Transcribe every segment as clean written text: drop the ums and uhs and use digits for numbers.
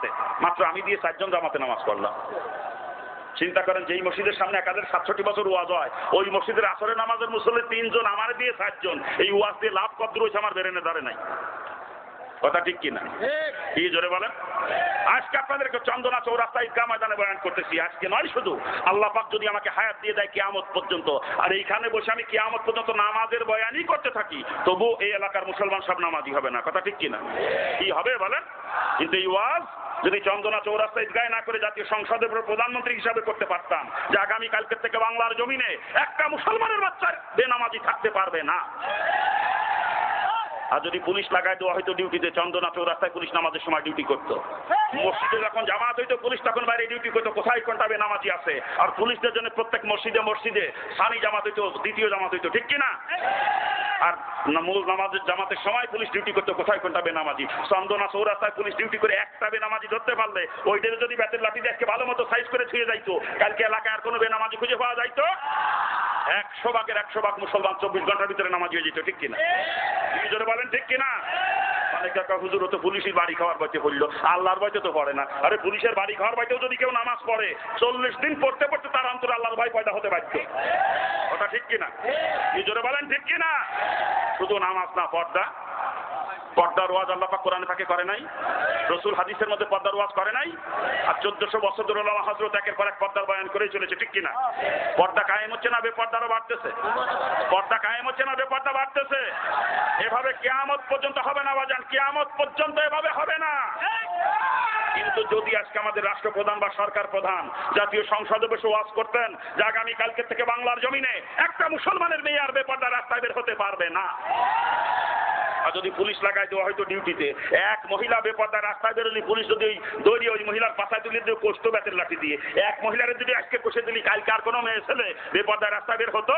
জামাতে, মাত্র আমি দিয়ে 4 জন জামাতে নামাজ পড়লাম। চিন্তা করেন, যেই মসজিদের সামনে 1067 বছর ওয়াজ হয়, ওই মসজিদের আসরের নামাজের মুসল্লি 3 জন, আমার দিয়ে 4 জন। এই ওয়াজ দিয়ে লাভ কত রয়েছে আমার বেরেনে ধরে নাই। কথা ঠিক কিনা? কি জোরে বলেন? আজকে আপনাদেরকে চন্দনা চৌরাস্তা ঈদগাহ ময়দানে বয়ান করতেছি। আজকে নয় শুধু, আল্লাহ পাক যদি আমাকে হায়াত দিয়ে দেয় কিয়ামত পর্যন্ত, আর এইখানে বসে আমি কিয়ামত পর্যন্ত নামাজের বয়ানই করতে থাকি, তবু এই এলাকার মুসলমান সব নামাজি হবে না। কথা ঠিক কিনা? কি হবে বলেন? কিন্তু এই ওয়াজ যদি চন্দনা চৌরাস্তা ঈদগাহে না করে জাতীয় সংসদের প্রধানমন্ত্রী হিসাবে করতে পারতাম, যে আগামী কালকের থেকে বাংলার জমিনে একটা মুসলমানের বাচ্চা বেনামাজি থাকতে পারবে না। আর যদি পুলিশ লাগায় দেওয়া হয়তো ডিউটিতে, চন্দনা চৌরাস্তায় পুলিশ নামাজের সময় ডিউটি করতো। মসজিদে যখন জামাত হইতো পুলিশ তখন বাইরে ডিউটি করতো, কোথায় কোনটা বেনামাজি আছে। আর পুলিশদের জন্য প্রত্যেক মসজিদে মসজিদে সানি জামাত হইতো, দ্বিতীয় জামাত হইতো, ঠিক কিনা? আর মূল নামাজের জামাতের সময় পুলিশ ডিউটি করতো, কোথায় কোনটা বেনামাজি। চন্দনা চৌরাস্তায় পুলিশ ডিউটি করে একটা বেনামাজি ধরতে পারলে, ওইটারে যদি ব্যাটের লাঠি দিয়ে ভালো মতো সাইজ করে ছুঁয়ে যাইতো, কালকে এলাকায় আর কোনো বেনামাজি খুঁজে পাওয়া যাইতো? 100 ভাগের 100 ভাগ মুসলমান 24 ঘন্টার ভিতরে নামাজি হয়ে যেত, ঠিক কিনা? জোরে বলেন ঠিক কিনা? অনেক টাকা হুজুর তো পুলিশের বাড়ি খাওয়ার বাইতে পড়লো, আল্লাহর বাইতে তো পড়ে না। আরে পুলিশের বাড়ি খাওয়ার বাইতেও যদি কেউ নামাজ পড়ে, 40 দিন পড়তে পড়তে তার অন্তরে আল্লাহর ভয় পয়দা হতে বাধ্য। ওটা ঠিক কিনা? কি জোরে বলেন ঠিক কিনা? শুধু নামাজ না, পর্দার ওয়াজ আল্লাহ পাক কোরআনে থাকে করে নাই, রাসূল হাদিসের মধ্যে পর্দার ওয়াজ করে নাই। আর 1400 বছর ধরে আল্লাহ হযরত একের পর এক পর্দার বয়ান করেই চলেছে, ঠিক কিনা? পর্দা কায়েম হচ্ছে না বেপর্দারও বাড়তেছে? পর্দা কায়েম হচ্ছে না বেপর্দা বাড়তেছে? এভাবে কিয়ামত পর্যন্ত হবে না বাজান, কিয়ামত পর্যন্ত এভাবে হবে না। কিন্তু যদি আজকে আমাদের রাষ্ট্রপ্রধান বা সরকার প্রধান জাতীয় সংসদে বসে ওয়াজ করতেন যে আগামী কালকে থেকে বাংলার জমিনে একটা মুসলমানের মেয়ে আর বেপর্দা রাস্তায় বের হতে পারবে না। আর যদি পুলিশ লাগাই দেওয়া হয়তো ডিউটিতে, এক মহিলা বেপর্দা রাস্তায় বেরোলি, পুলিশ যদি দৌড়িয়ে ওই মহিলার পাশায় তুলে দিয়ে কষ্ট ব্যাতের লাঠি দিয়ে, এক মহিলার যদি আজকে কষে দিলি, কালকে আর কোনো মেয়ে ছেলে বেপর্দা রাস্তায় বের হতো?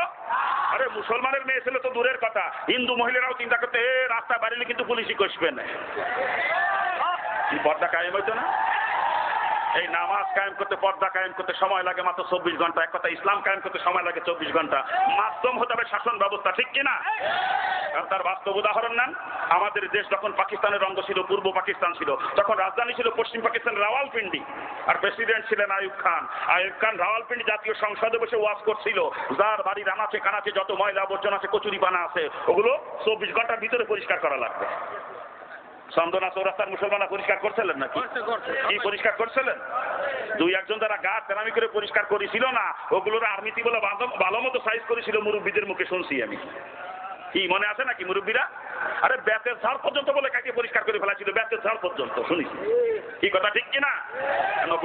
আরে মুসলমানের মেয়ে ছেলে তো দূরের কথা, হিন্দু মহিলারাও চিন্তা করতে রাস্তায় বাড়িলে কিন্তু পুলিশই কষবে না। পর্দা কায়েম হইতো না? এই নামাজ কায়েম করতে, পর্দা কায়েম করতে সময় লাগে মাত্র 24 ঘন্টা। এক কথা, ইসলাম কায়েম করতে সময় লাগে 24 ঘন্টা। মাধ্যম হতে হবে শাসন ব্যবস্থা, ঠিক কিনা? আর তার বাস্তব উদাহরণ নেন, আমাদের দেশ যখন পাকিস্তানের অঙ্গ ছিল, পূর্ব পাকিস্তান ছিল, তখন রাজধানী ছিল পশ্চিম পাকিস্তানের রাওয়ালপিন্ডি, আর প্রেসিডেন্ট ছিলেন আইয়ুব খান। আইয়ুব খান রাওয়ালপিন্ডি জাতীয় সংসদে বসে ওয়াজ করছিল, যার বাড়ির আনাচে কানাচে যত ময়লা আবর্জনা আছে, কচুরি পানা আছে, ওগুলো 24 ঘন্টার ভিতরে পরিষ্কার করা লাগবে। চন্দনা চৌরাস্তার মুসলমানরা পরিষ্কার করছিলেন নাকি? কি পরিষ্কার করছিলেন? 2-1 জন যারা গা তেরামি করে পরিষ্কার করেছিল না, ওগুলোর আর্মিতি বলে ভালো মতো সাইজ করেছিল, মুরব্বীদের মুখে শুনছি আমি। কি মনে আছে নাকি মুরব্বীরা? আরে ব্যাতের ঝাড় পর্যন্ত বলে কাটিয়ে পরিষ্কার করে ফেলা ছিল, ব্যাতের ঝাড় পর্যন্ত শুনিস। কি কথা ঠিক কিনা?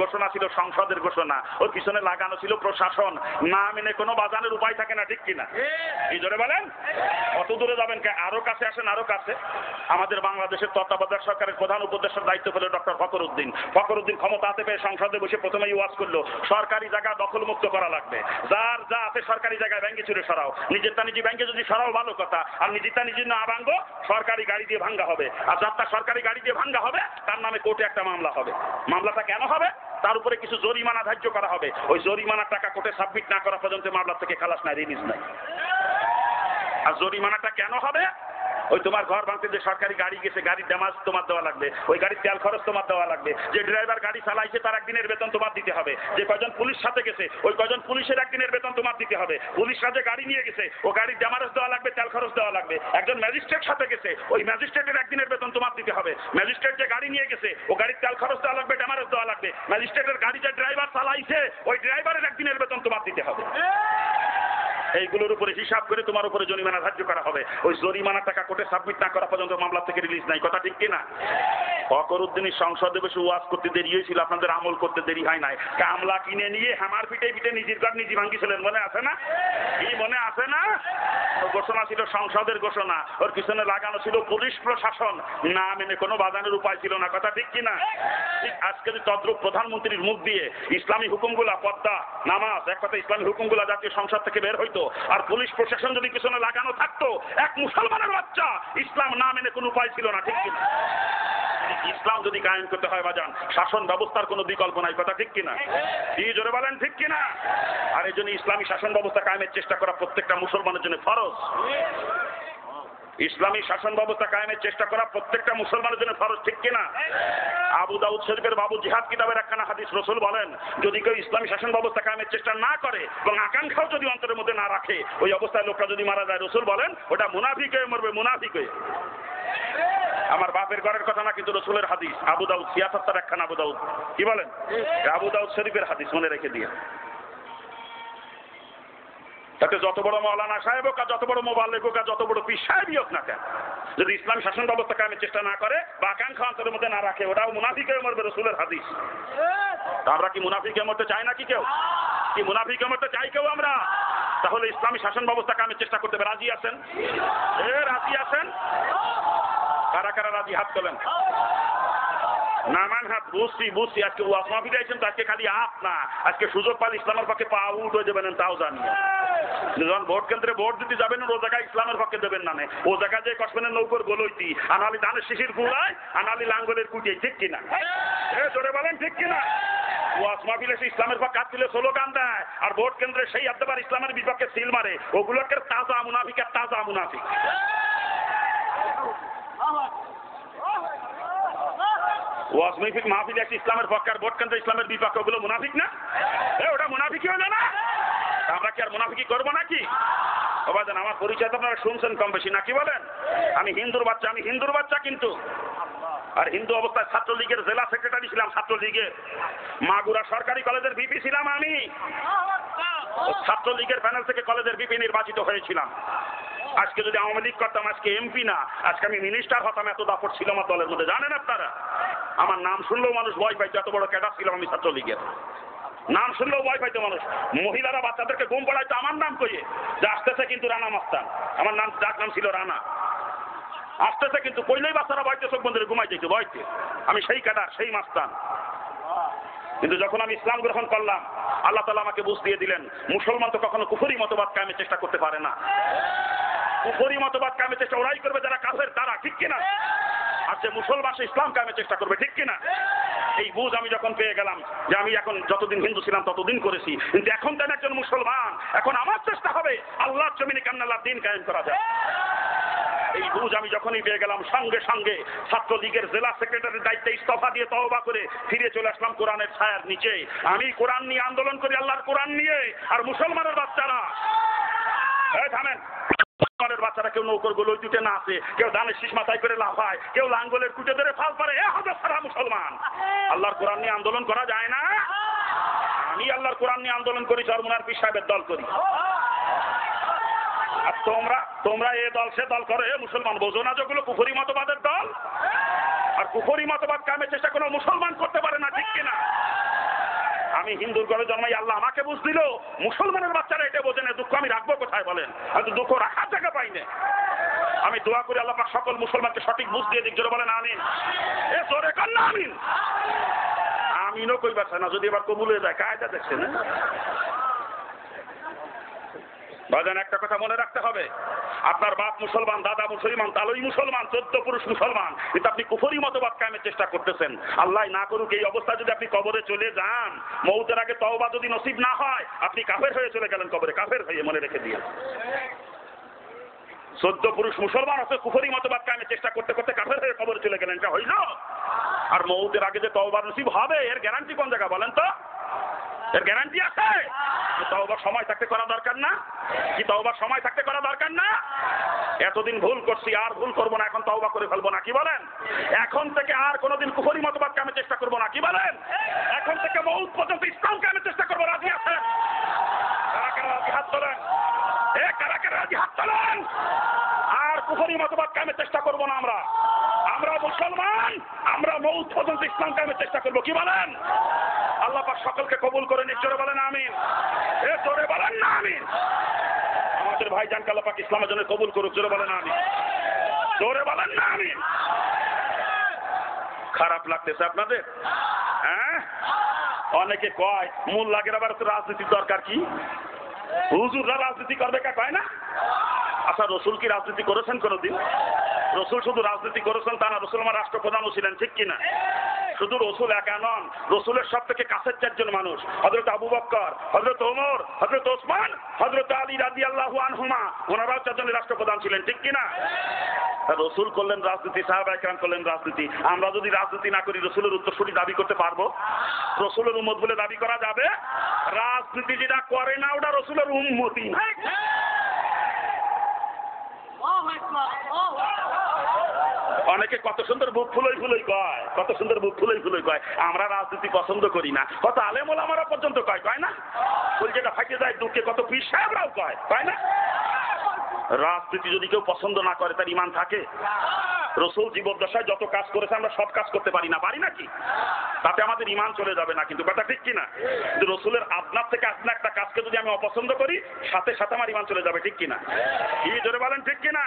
ঘোষণা ছিল সংসদের ঘোষণা, ওর পিছনে লাগানো ছিল প্রশাসন, না মেনে কোনো বাজানোর উপায় থাকে না, ঠিক কিনা? কি জোরে বলেন? কত দূরে যাবেন? আরো কাছে আসেন, আরো কাছে। আমাদের বাংলাদেশের তত্ত্বাবধায়ক সরকারের প্রধান উপদেষ্টার দায়িত্ব পেল ডক্টর ফখরুদ্দিন। ফখরুদ্দিন ক্ষমতা হাতে পেয়ে সংসদে বসে প্রথমেই ওয়াজ করলো, সরকারি জায়গা দখলমুক্ত করা লাগবে, যার যা আছে সরকারি জায়গায় ব্যাংকে ছুড়ে সরাও। নিজেরটা নিজে ব্যাংকে যদি সরাও ভালো কথা, আর নিজেরটা নিজে না ভাঙ্গো, সরকারি গাড়ি দিয়ে ভাঙ্গা হবে। আর যারটা সরকারি গাড়ি দিয়ে ভাঙ্গা হবে, তার নামে কোর্টে একটা মামলা হবে। মামলাটা কেন হবে? তার উপরে কিছু জরিমানা ধার্য করা হবে। ওই জরিমানার টাকা কোর্টে সাবমিট না করা পর্যন্ত মামলা থেকে খালাস নাই, রিলিজ নাই। আর জরিমানাটা কেন হবে? ওই তোমার ঘর ভাঙতে যে সরকারি গাড়ি গেছে, গাড়ির ড্যামেজ তোমার দেওয়া লাগবে, ওই গাড়ির তেল খরচ তোমার দেওয়া লাগবে, যে ড্রাইভার গাড়ি চালাইছে তার একদিনের বেতন তোমার দিতে হবে, যে কয়জন পুলিশ সাথে গেছে ওই কয়জন পুলিশের একদিনের বেতন তোমার দিতে হবে, পুলিশরা যে গাড়ি নিয়ে গেছে ও গাড়ির ড্যামেজ দেওয়া লাগবে, তেল খরচ দেওয়া লাগবে, একজন ম্যাজিস্ট্রেট সাথে গেছে ওই ম্যাজিস্ট্রেটের একদিনের বেতন তোমার দিতে হবে, ম্যাজিস্ট্রেট যে গাড়ি নিয়ে গেছে ও গাড়ির তেল খরচ দেওয়া লাগবে, ড্যামেজ দেওয়া লাগবে, ম্যাজিস্ট্রেটের গাড়ি যে ড্রাইভার চালাইছে ওই ড্রাইভারের একদিনের বেতন তোমার দিতে হবে। এইগুলোর উপরে হিসাব করে তোমার উপরে জরিমানা ধার্য করা হবে। ওই জরিমানা টাকা কোর্টে সাবমিট না করা পর্যন্ত মামলা থেকে রিলিজ নাই। কথা ঠিক কিনা? ফখরুদ্দিনের সংসদে বসে ওয়াজ করতে দেরি হয়েছিল, আপনাদের আমল করতে দেরি হয় নাই। কামলা কিনে নিয়ে হামার পিঠে পিঠে নিজের ঘর নিজে ভাঙ্গিছিলেন, মনে আছে না? কি মনে আছে না? ঘোষণা ছিল সংসদের ঘোষণা, ওর পিছনে লাগানো ছিল পুলিশ প্রশাসন, না মেনে কোনো বাজানোর উপায় ছিল না। কথা ঠিক কিনা? ঠিক আজকে যদি তদ্রুপ প্রধানমন্ত্রীর মুখ দিয়ে ইসলামী হুকুমগুলা, পর্দা, নামাজ, এক কথা ইসলামী হুকুমগুলা জাতীয় সংসদ থেকে বের হইতো, আর পুলিশ প্রশাসন যদি পিছনে লাগানো থাকতো, এক মুসলমানের বাচ্চা ইসলাম না মেনে কোনো উপায় ছিল না। ঠিক কিনা? ইসলাম যদি কায়েম করতে হয় বাজান, শাসন ব্যবস্থার কোনো বিকল্প নাই। কথা ঠিক কিনা? কি জোরে বলেন ঠিক কিনা? আর এই জন্য ইসলামী শাসন ব্যবস্থা কায়েমের চেষ্টা করা প্রত্যেকটা মুসলমানের জন্য ফরজ। ইসলামী শাসন ব্যবস্থা কায়েমের চেষ্টা করা প্রত্যেকটা মুসলমানের জন্য ফরজ, ঠিক কিনা? আবু দাউদ শরীফের বাবু জিহাদ কিতাবের একখানা হাদিস, রাসূল বলেন যদি কেউ ইসলামী শাসন ব্যবস্থা কায়েমের চেষ্টা না করে এবং আকাঙ্ক্ষাও যদি অন্তরের মধ্যে না রাখে, ওই অবস্থায় লোকটা যদি মারা যায়, রাসূল বলেন ওটা মুনাফিক হয়ে মরবে, মুনাফিক হয়ে। আমার বাপের ঘরের কথা না, কিন্তু রাসূলের হাদিস, আবু দাউদ সিয়াসাত্তার একখানা আবু দাউদ, কি বলেন? আবু দাউদ শরীফের হাদিস, মনে রেখে দিয়ে। তাতে যত বড় মাওলানা সাহেব হোক আর যত বড় মোবাল্লিগ হোক আর যত বড় পীর সাহেবই হোক না কেন, যদি ইসলাম শাসন ব্যবস্থা কায়েমের চেষ্টা না করে বা আকাঙ্ক্ষা অন্তরের মধ্যে না রাখে, ওটাও মুনাফিক হয়ে মরবে, রাসূলের হাদিস। তা আমরা কি মুনাফিক হয়ে মরতে চাই নাকি কেউ? কি মুনাফিক হয়ে মরতে চাই কেউ আমরা? তাহলে ইসলামী শাসন ব্যবস্থা কায়েমের চেষ্টা করতে হবে, রাজি আছেন? রাজি আছেন? কারা কারা রাজি? হাত তোলেন। নামান হাত। বুঝছি আজকে ওয়াজ মাহফিল আইছেন তো, আজকে খালি হাত না, আজকে সুযোগ পালে ইসলামের পক্ষে পা উঠ হয়ে যাবেন, তাও জানি। যখন ভোট কেন্দ্রে ভোট দিতে যাবেন, ও জায়গায় ইসলামের পক্ষে দেবেন না, ও জায়গায় যে কসমেনের নৌকর গোলইতি, আনালি ধানের শিশির গুড়ায়, আনালি লাঙ্গলের কুটিয়ে, ঠিক কিনা? জোরে বলেন ঠিক কিনা? ওয়াজ মাহফিলে সে ইসলামের পক্ষে হাত তুলে স্লোগান দেয়, আর ভোট কেন্দ্রে সেই আবার ইসলামের বিপক্ষে সিল মারে, ওগুলোকে তাজা মুনাফিক আর তাজা মুনাফিক। ওয়াজ মাহফিল আছে ইসলামের পক্ষে আর ভোট কেন্দ্রে ইসলামের বিপক্ষে, ওগুলো মুনাফিক না? ওটা মুনাফিকই হলো না? আমরা কি আর মুনাফিকি করবো নাকি? বাবাজান, আমার পরিচয় তো আপনারা শুনছেন কম বেশি, নাকি বলেন? আমি হিন্দুর বাচ্চা কিন্তু। আর হিন্দু অবস্থায় ছাত্রলীগের জেলা সেক্রেটারি ছিলাম, ছাত্রলীগের মাগুরা সরকারি কলেজের ভিপি ছিলাম আমি। ছাত্রলীগের প্যানেল থেকে কলেজের ভিপি নির্বাচিত হয়েছিলাম। আজকে যদি আওয়ামী লীগ করতাম, আজকে এমপি না, আজকে আমি মিনিস্টার হতাম। এত দাপট ছিল আমার দলের মধ্যে, জানেন আপনারা? আমার নাম শুনলেও মানুষ ভয় পাইতো, এত বড় ক্যাডার ছিলাম আমি ছাত্রলীগের। নাম শুনলেও ভয় পাইতো মানুষ। মহিলারা বাচ্চাদেরকে ঘুম পড়াইতো আমার নাম কইয়ে, যে আসতেছে কিন্তু রানা মাস্তান। আমার নাম, যার নাম ছিল রানা, আসতেছে কিন্তু কইলেই বাচ্চারা ভয়তে চোখ বন্ধ করে ঘুমাই যেত, ভয়তে। আমি সেই ক্যাডার, সেই মাস্তান। কিন্তু যখন আমি ইসলাম গ্রহণ করলাম, আল্লাহ তাআলা আমাকে বুঝ দিয়ে দিলেন, মুসলমান তো কখনো কুফরি মতবাদ কায়েমের চেষ্টা করতে পারে না। কুফরি মতবাদ কায়েমের চেষ্টা ওরাই করবে যারা কাফের, তারা, ঠিক কিনা? আর যে মুসলমান সে ইসলাম কায়েমের চেষ্টা করবে, ঠিক কিনা? এই বুঝ আমি যখন পেয়ে গেলাম যে আমি এখন যতদিন হিন্দু ছিলাম ততদিন করেছি, কিন্তু এখন তো একজন মুসলমান, এখন আমার চেষ্টা হবে আল্লাহর জমিনে কেমন আল্লাহর দ্বীন কায়েম করা যায়। এই বুঝ আমি যখনই পেয়ে গেলাম, সঙ্গে সঙ্গে ছাত্রলীগের জেলা সেক্রেটারির দায়িত্বে ইস্তফা দিয়ে তওবা করে ফিরে চলে আসলাম কোরআনের ছায়ার নিচে। আমি কোরআন নিয়ে আন্দোলন করি, আল্লাহর কোরআন নিয়ে। আর মুসলমানের বাচ্চারা, থামেন, মুসলমানের বাচ্চারা কেউ নৌকর গোলই দুটে না আছে, কেউ ধানের শীষ মাথায় করে লাফায়, কেউ লাঙ্গলের কুটে ধরে ফাল পারে, হাজার সারা মুসলমান। আল্লাহর কোরআন নিয়ে আন্দোলন করা যায় না? আমি আল্লাহর কোরআন নিয়ে আন্দোলন করি, চরমুনার পীর সাহেবের দল করি। আর তোমরা এ দল সে দল করো, মুসলমান বোঝো না যেগুলো কুফরি মতবাদের দল? আর কুফরি মতবাদ কায়েমের চেষ্টা কোনো মুসলমান করতে পারে না, ঠিক কিনা? আমি হিন্দুর ঘরে জন্মাই, আল্লাহ আমাকে বুঝ দিল। মুসলমানের বাচ্চারা এটা বোঝে না, দুঃখ আমি রাখবো কোথায় বলেন? আমি তো দুঃখ রাখার জায়গা পাই না। আমি দোয়া করি আল্লাহ পাক সকল মুসলমানকে সঠিক বুঝ দিয়ে দিক, জোরে বলেন আমিন। জোরে কর না আমিন। আমিনও কই পারছে না, যদি এবার কবুল হয়ে যায়, কায়দা দেখছেন। বাজান, একটা কথা মনে রাখতে হবে, আপনার বাপ মুসলমান, দাদা মুসলমান, তালই মুসলমান, 14 পুরুষ মুসলমান, কিন্তু আপনি কুফরি মতবাদ কায়েমের চেষ্টা করতেছেন। আল্লাহ না করুক এই অবস্থা যদি আপনি কবরে চলে যান, মৌতের আগে তওবা যদি নসিব না হয়, আপনি কাফের হয়ে চলে গেলেন কবরে, কাফের হয়ে, মনে রেখে দিয়ে। 14 পুরুষ মুসলমান আছে, কুফরি মতবাদ কায়েমের চেষ্টা করতে করতে কাফের হয়ে কবরে চলে গেলেন, এটা হইল? আর মৌতের আগে যে তওবা নসিব হবে, এর গ্যারান্টি কোন জায়গা বলেন তো? এর গ্যারান্টি আছে? তওবার সময় থাকতে করা দরকার না? কি তওবার সময় থাকতে করা দরকার না? এতদিন ভুল করছি, আর ভুল করবো না, এখন তওবা করে ফেলবো না, কি বলেন? এখন থেকে আর কোনোদিন কুফরি মতবাদ কায়েমের চেষ্টা করবো না, কি বলেন? এখন থেকে মউত পর্যন্ত ইসলাম কায়েমের চেষ্টা করবো, রাজি আছেন? কারা কারা রাজি? হাত তোলেন। কারা কারা রাজি? হাত তোলেন। আর কুফরি মতবাদ কায়েমের চেষ্টা করবো না আমরা। আমরা মুসলমান, আমরা মউত পর্যন্ত ইসলাম কায়েমের চেষ্টা করবো, কি বলেন? আল্লাহ পাক সকলকে কবুল করে নিক, জোরে বলেন আমিন। জোরে বলেন না আমিন। আমাদের ভাইজানকে আল্লাহ পাক ইসলামের জন্য কবুল করুক, জোরে বলেন আমিন। জোরে বলেন না আমিন। খারাপ লাগতেছে আপনাদের? হ্যাঁ, অনেকে কয় মূল লাগের আবার রাজনীতির দরকার কি? হুজুররা রাজনীতি করবে কে কয় না? আচ্ছা, রসুল কি রাজনীতি করেছেন কোনোদিন? রসুল শুধু রাজনীতি করেছেন তা না, রসুল আমার রাষ্ট্রপ্রধানও ছিলেন, ঠিক কিনা? শুধু রসুল একা নন, রসুলের সব থেকে কাছের চারজন মানুষ, হযরত আবু বকর, হযরত ওমর, হযরত ওসমান, হযরত আলী রাদিয়াল্লাহু আনহুমা, ওনারাও চারজনের রাষ্ট্রপ্রধান ছিলেন, ঠিক কিনা? রসুল করলেন রাজনীতি, সাহাবায়ে কেরাম করলেন রাজনীতি। আমরা যদি রাজনীতি না করি রসুলের উত্তরসূরি দাবি করতে পারবো? রসুলের উম্মত বলে দাবি করা যাবে? রাজনীতি যেটা করে না ওটা রসুলের উম্মতি না। অনেকে কত সুন্দর বুক ফুলই ফুলই কয়, কত সুন্দর বুক ফুলই ফুলই কয় আমরা রাজনীতি পছন্দ করি না। কত আলেম ওলামারা পর্যন্ত কয়, কয় না? বল যেটা ফাইটে যায় দুঃখে কত পীর সাহেবরাও কয় না? রাজনীতি যদি কেউ পছন্দ না করে তার ঈমান থাকে? রসুল জীবদ্দশায় যত কাজ করেছে আমরা সব কাজ করতে পারি না, পারি নাকি? তাতে আমাদের ঈমান চলে যাবে না, কিন্তু কথা ঠিক কিনা? কিন্তু রসুলের আপনার থেকে আপনি একটা কাজকে যদি আমি অপছন্দ করি সাথে সাথে আমার ঈমান চলে যাবে, ঠিক কিনা? কি জোরে বলেন ঠিক কিনা?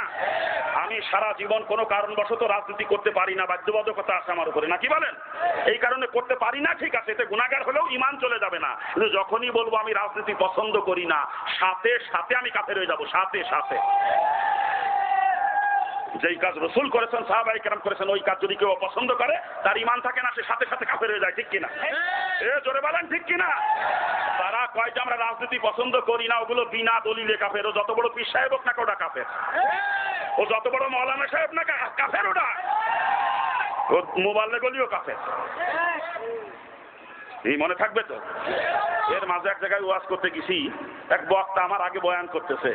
আমি সারা জীবন কোনো কারণবশত রাজনীতি করতে পারি না, বাধ্যবাধকতা আছে আমার উপরে, নাকি বলেন? এই কারণে করতে পারি না, ঠিক আছে, এতে গুনাহগার হলেও ঈমান চলে যাবে না। কিন্তু যখনই বলবো আমি রাজনীতি পছন্দ করি না, সাথে সাথে আমি কাফের হয়ে যাব, সাথে সাথে। যেই কাজ রসুল করেছেন, সাহাবায়ে কেরাম করেছেন, ওই কাজ যদি কেউ অপছন্দ করে তার ঈমান থাকে না, সে সাথে সাথে কাফের হয়ে যায়, ঠিক কিনা? জোরে বলেন ঠিক কিনা? তারা কয় যে আমরা রাজনীতি পছন্দ করি না, ওগুলো বিনা দলিলে কাফের। ও যত বড় পীর সাহেব হোক না ওটা কাফের, ও যত বড় মাওলানা সাহেব না কাফের, ওটা ও মোবাল্লেগ গলিও কাফের। এই মনে থাকবে তো? এর মাঝে এক জায়গায় ওয়াজ করতে গেছি, এক বক্তা আমার আগে বয়ান করতেছে,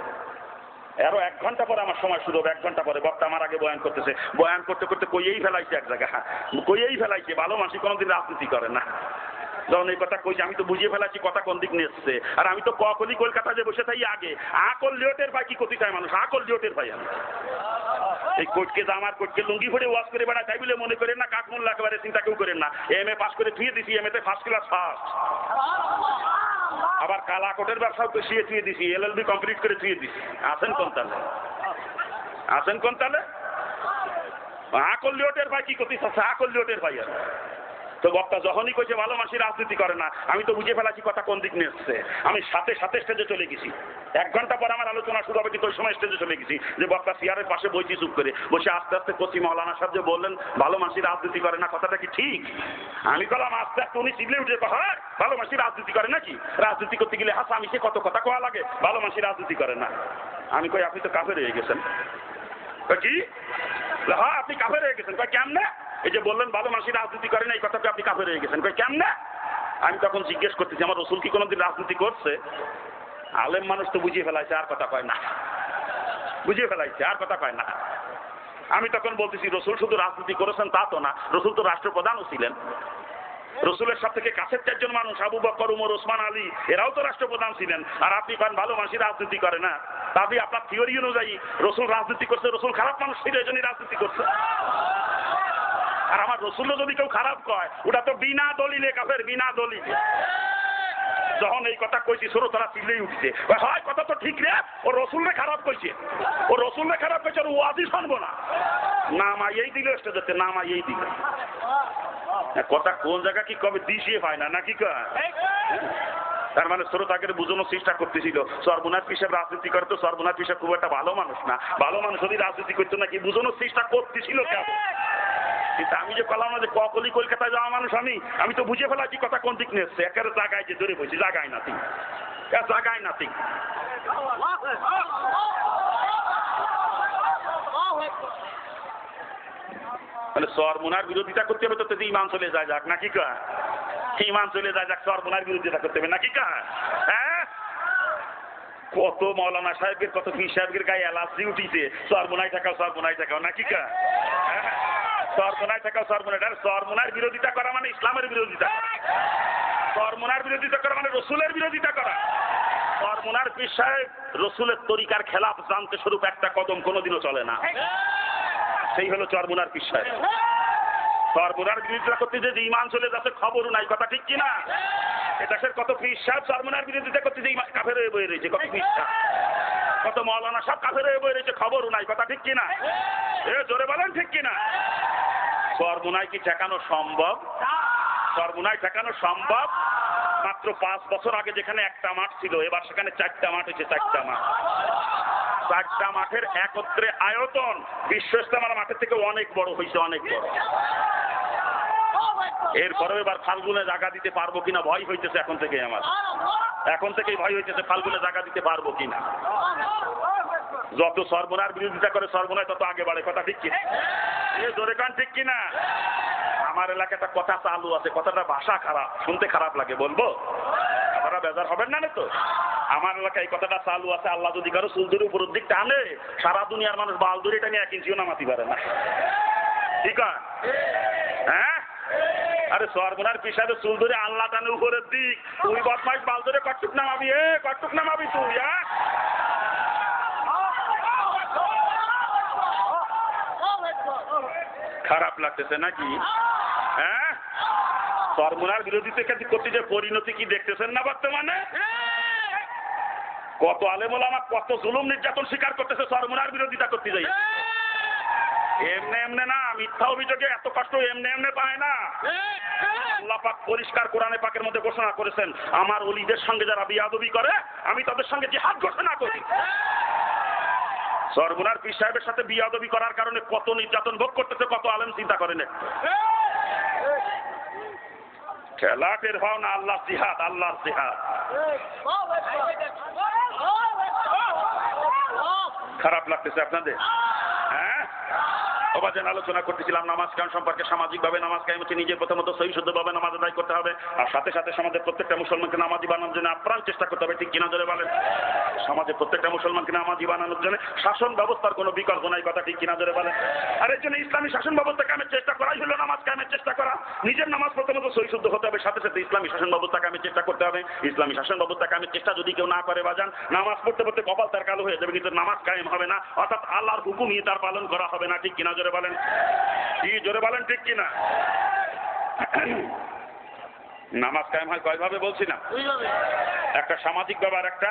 আরো 1 ঘন্টা পরে আমার সময় শুরু হবে, 1 ঘন্টা পরে বক্তা আমার আগে বয়ান করতেছে, বয়ান করতে করতে কইয়েই ফেলাইছে এক জায়গা, কইয়েই ফেলাইছে ভালো মানুষ কোনোদিন রাজনীতি করে না। যখন এই কথা কইছে আমি তো বুঝিয়ে ফেলাচ্ছি কথা কোন দিক নিচ্ছে, আর আমি তো কখনই কলকাতা যে বসে থাকি আগে আকল লিওটের ভাই কি করতে চায় মানুষ, আকল লিওটের ভাই আমি এই কোটকে জামার কোটকে লুঙ্গি ভরে ওয়াজ করে বেড়ায় তাই বলে মনে করেন না কাকমুল্লা একেবারে চিন্তা কেউ করেন না। MA পাস করে থুয়ে দিছি, MA তে ফার্স্ট ক্লাস ফার্স্ট, আবার কালা কোটের ব্যবসাও কষিয়ে থুয়ে দিছি, LLB কমপ্লিট করে থুয়ে দিছি। আছেন কোন তালে? আছেন কোন তালে? আকল লিওটের ভাই কি করতে চাচ্ছে, আকল লিওটের ভাই। আর তো বক্তা যখনই কইছে ভালো মানুষ রাজনীতি করে না, আমি তো বুঝে ফেলাছি কথা কোন দিক নিচ্ছে, আমি সাথে সাথে স্টেজে চলে গেছি। 1 ঘন্টা পর আমার আলোচনা শুরু হবে, কিন্তু ওই সময় স্টেজে চলে গেছি, যে বক্তা চেয়ারের পাশে বইছি চুপ করে বসে আস্তে আস্তে করছি মৌলানা সাহেব যে বললেন ভালো মানুষ রাজনীতি করে না, কথাটা কি ঠিক? আমি বললাম আস্তে আস্তে, উনি চিল্লে উঠে হয় ভালো মানুষ রাজনীতি করে নাকি? রাজনীতি করতে গেলে হাসা আমি সে কত কথা কোয়া লাগে, ভালো মানুষ রাজনীতি করে না। আমি কই আপনি তো কাফের হয়ে গেছেন। কি? হ্যাঁ আপনি কাফের হয়ে গেছেন। কই কেমনে? এই যে বললেন ভালো মানুষ রাজনীতি করে না, এই কথাটা আপনি কাফের হয়ে গেছেন। কই কেমনে? আমি তখন জিজ্ঞেস করতেছি আমার রসুল কি কোনোদিন রাজনীতি করছে? আলেম মানুষ তো বুঝিয়ে ফেলাইছে, আর কথা কয় না, বুঝিয়ে ফেলাইছে, আর কথা কয় না। আমি তখন বলতেছি রসুল শুধু রাজনীতি করেছেন তা তো না, রসুল তো রাষ্ট্রপ্রধানও ছিলেন। রসুলের সব থেকে কাছের 4 জন মানুষ আবু বকর, উমর, ওসমান, আলী, এরাও তো রাষ্ট্রপ্রধান ছিলেন। আর আপনি পান ভালো মানুষ রাজনীতি করে না, তাহলে আপনার থিওরি অনুযায়ী রসুল রাজনীতি করছে, রসুল খারাপ মানুষ ছিল এই জন্যই রাজনীতি করছে। আর আমার রসুলও যদি কেউ খারাপ কয় ওটা তো বিনা দলিলে কাফের, বিনা দলিলে। যখন এই কথা কইছি শ্রোতারা চিল্লেই উঠছে, হয় কথা তো ঠিক রে, ও রসুলরে খারাপ কইছে, ও রসুলরে খারাপ কইছে, আর ওয়াজি শুনবো না, নামাইয়েই দিল স্টেজেতে, নামাইয়েই দিল। কথা কোন জায়গা কি কবে দিশিয়ে পায় না, নাকি কয়? তার মানে শ্রোতাকে বোঝানোর চেষ্টা করতেছিল সর্বনাথ পিসাব রাজনীতি করে, তো সর্বনাথ পিসাব খুব একটা ভালো মানুষ না, ভালো মানুষ যদি রাজনীতি করতো নাকি বোঝানোর চেষ্টা করতেছিল কেন? কিন্তু আমি যে কলাম না যে ককলি কলকাতায় যাওয়া মানুষ, আমি তো বুঝে ফেলাছি কথা কোন দিক নিচ্ছে, একেবারে জায়গায় যে ধরে বসি, জায়গায় নাতি, জায়গায় নাতি। মানে সরমুনার বিরোধিতা করতে হবে তো ইমান চলে যায় যাক, নাকি কয়? ইমান চলে যায় যাক, সরমুনার বিরোধিতা করতে হবে, নাকি কয়? হ্যাঁ, কত মৌলানা সাহেবের কত পীর সাহেবের গায়ে অ্যালার্জি উঠিছে, সরমুনায় থাকাও, সরমুনায় থাকাও, নাকি কয়? সরমুনায় থাকাও, সরমুনার বিরোধিতা করা মানে ইসলামের বিরোধিতা, সরমুনার বিরোধিতা করা মানে রসুলের বিরোধিতা করা। সরমুনার পীর সাহেব রসুলের তরিকার খেলাফ জানতে স্বরূপ একটা কদম কোনোদিনও চলে না, সেই হলো চরমুনার পীর সাহেব। চরমুনার বিরোধিতা করতে যে ইমান চলে যাচ্ছে খবরও নাই, কথা ঠিক কিনা? এদেশের কত পীর সাহেব চরমুনার বিরোধিতা করতে যে কাফের হয়ে বয়ে রয়েছে, কত পীর সাহেব, কত মাওলানা সব কাফের হয়ে বয়ে রয়েছে, খবরও নাই, কথা ঠিক কিনা? জোরে বলেন ঠিক কিনা? চরমুনায় কি ঠেকানো সম্ভব? চরমুনায় ঠেকানো সম্ভব? মাত্র 5 বছর আগে যেখানে একটা মাঠ ছিল, এবার সেখানে 4টা মাঠ হয়েছে, 4টা মাঠ। 4টা মাঠের একত্রে আয়তন বিশ্ব ইস্তেমার মাঠের থেকে অনেক বড় হয়েছে, অনেক বড়। এরপরেও এবার ফাল্গুনে জায়গা দিতে পারবো কিনা ভয় হইতেছে এখন থেকেই আমার। এখন থেকেই ভয় হইতেছে ফাল্গুনে জায়গা দিতে পারবো কিনা। যত সর্বনার বিরোধিতা করে সর্বনয় তত আগে বাড়ে, কথা ঠিক কিনা? এ জোরে কান ঠিক কিনা? আমার এলাকায় একটা কথা চালু আছে, কথাটা ভাষা খারাপ, শুনতে খারাপ লাগে, বলবো? আপনারা বেজার হবেন না তো? আমার এলাকায় এই কথাটা চালু আছে, আল্লাহ যদি কারো চুল ধরে উপরের দিক টানে, সারা দুনিয়ার মানুষ বাল ধরে টানে 1 ইঞ্চিও নামাতে পারে না। ঠিক আছে? হ্যাঁ, আরে সর্বনার পিছাবে চুল ধরে আল্লাহ টানে উপরের দিক, তুই বদমাইশ বাল ধরে কটুক নামাবি, কটুক নামাবি তুই। হ্যাঁ, খারাপ লাগতেছে নাকি? হ্যাঁ, সর্বনার বিরোধিতা করতে যে পরিণতি কি দেখতেছেন না বর্তমানে? কত আলেম ওলামা কত জুলুম নির্যাতন স্বীকার করতেছে সর্বনার বিরোধিতা করতে যাই। এমনে এমনে না, মিথ্যা অভিযোগে এত কষ্ট এমনে এমনে পায় না। আল্লাহ পাক পরিষ্কার কোরআনে পাকের মধ্যে ঘোষণা করেছেন, আমার ওলিদের সঙ্গে যারা বিয়াদবি করে আমি তাদের সঙ্গে জিহাদ ঘোষণা করি। সর্বনার পীর সাহেবের সাথে বিয়াদবি করার কারণে কত নির্যাতন ভোগ করতেছে কত আলেম চিন্তা করেন। খেলা টের পাও না, আল্লাহর জিহাদ, আল্লাহর জিহাদ। খারাপ লাগতেছে আপনাদের? হ্যাঁ, অবাধেন আলোচনা করতেছিলাম নামাজ কায়েম সম্পর্কে। সামাজিকভাবে নামাজ কায়েম হচ্ছে নিজের প্রথমত সহি শুদ্ধভাবে নামাজ আদায় করতে হবে, আর সাথে সাথে সমাজের প্রত্যেকটা মুসলমানকে নামাজি বানানোর জন্য আপ্রাণ চেষ্টা করতে হবে, ঠিক কিনা জোরে বলেন? সমাজের প্রত্যেকটা মুসলমানকে নামাজি বানানোর জন্য শাসন ব্যবস্থার কোনো বিকল্প নাই, কথা ঠিক কিনা জোরে বলেন? আর এই জন্য ইসলামী শাসন ব্যবস্থা কায়েমের চেষ্টা করাই হলো নামাজ কায়েমের চেষ্টা করা। নিজের নামাজ প্রথমত সহি শুদ্ধ হতে হবে, সাথে সাথে ইসলামী শাসন ব্যবস্থা কায়েমের চেষ্টা করতে হবে। ইসলামী শাসন ব্যবস্থা কায়েমের চেষ্টা যদি কেউ না করে বাজান, নামাজ পড়তে পড়তে কপাল তার কালো হয়ে যাবে, কিন্তু নামাজ কায়েম হবে না, অর্থাৎ আল্লাহর হুকুমই তার পালন করা হবে না, ঠিক কিনা জোরে বলেন? কি জোরে বলেন ঠিক কিনা? নামাজ কায়েম হয় কয়ভাবে বলছি না? একটা সামাজিক ব্যাপার, একটা